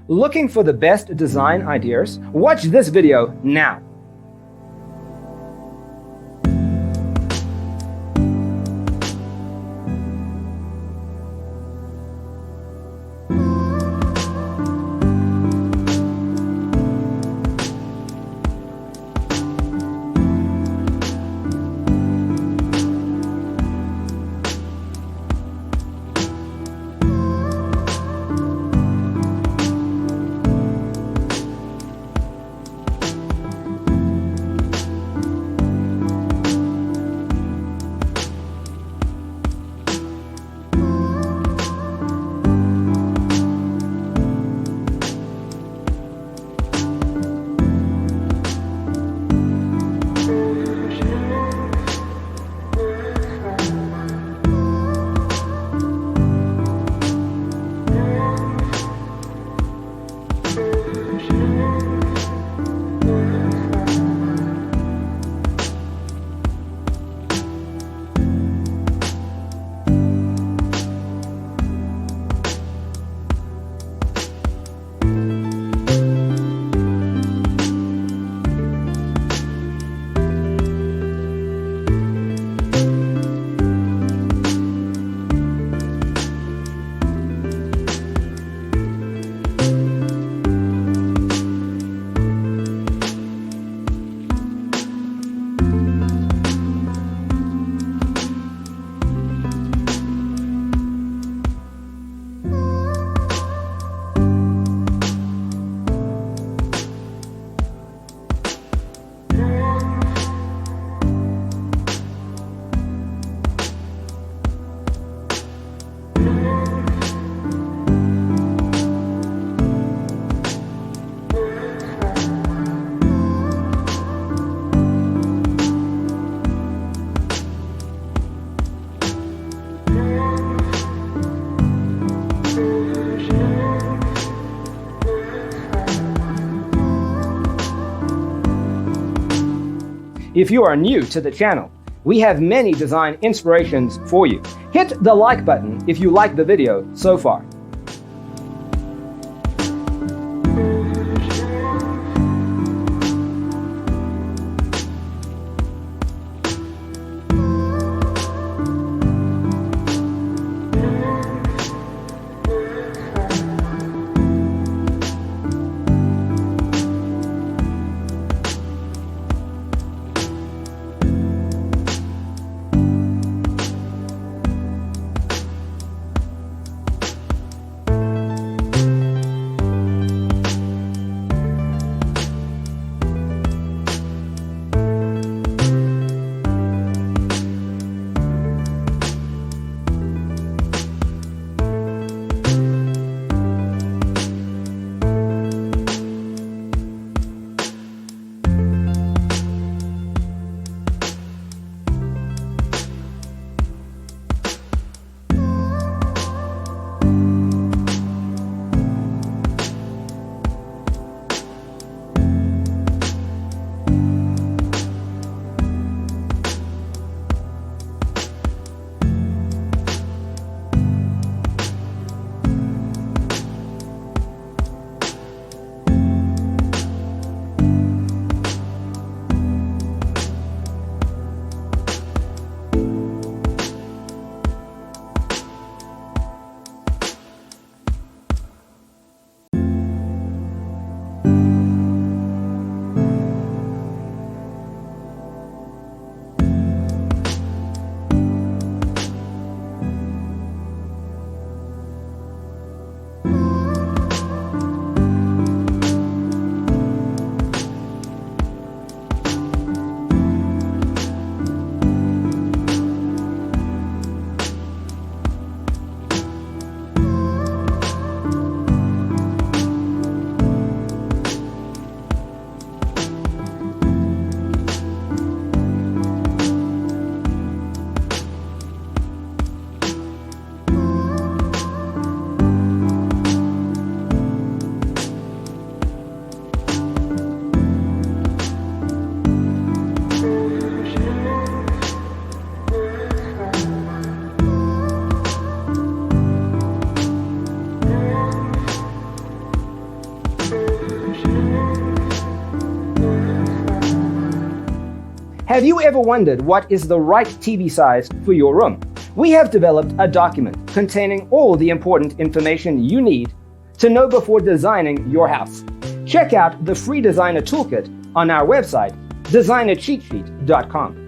Looking for the best design ideas? Watch this video now. If you are new to the channel, we have many design inspirations for you. Hit the like button if you like the video so far. Have you ever wondered what is the right TV size for your room? We have developed a document containing all the important information you need to know before designing your house. Check out the free designer toolkit on our website, designercheatsheet.com.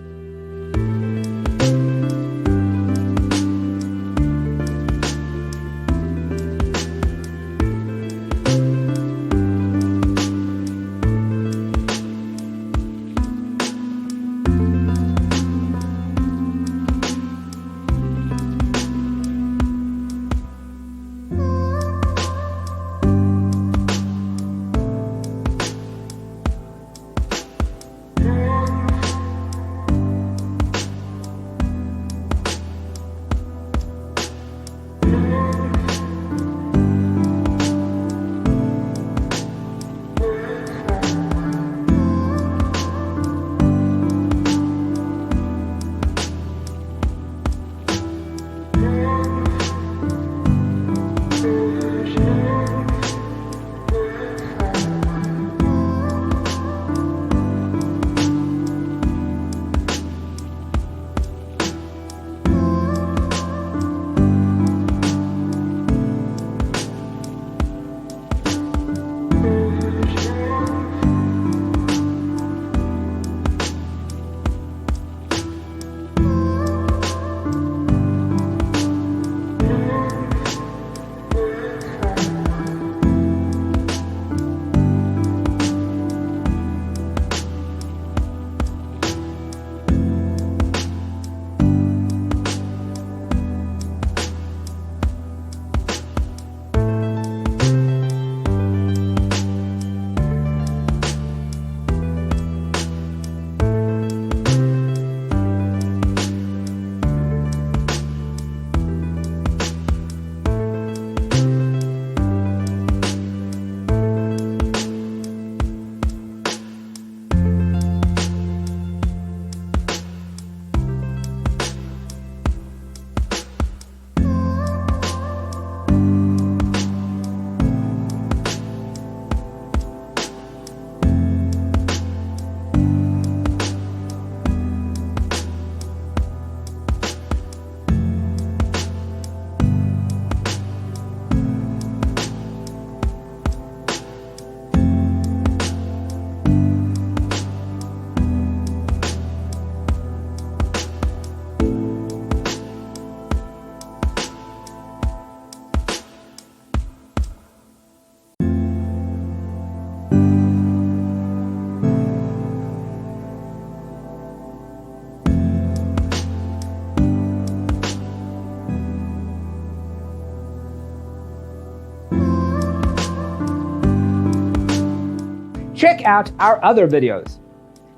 Check out our other videos.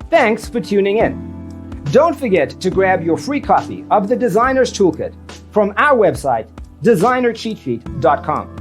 Thanks for tuning in. Don't forget to grab your free copy of the Designer's Toolkit from our website, designercheatsheet.com.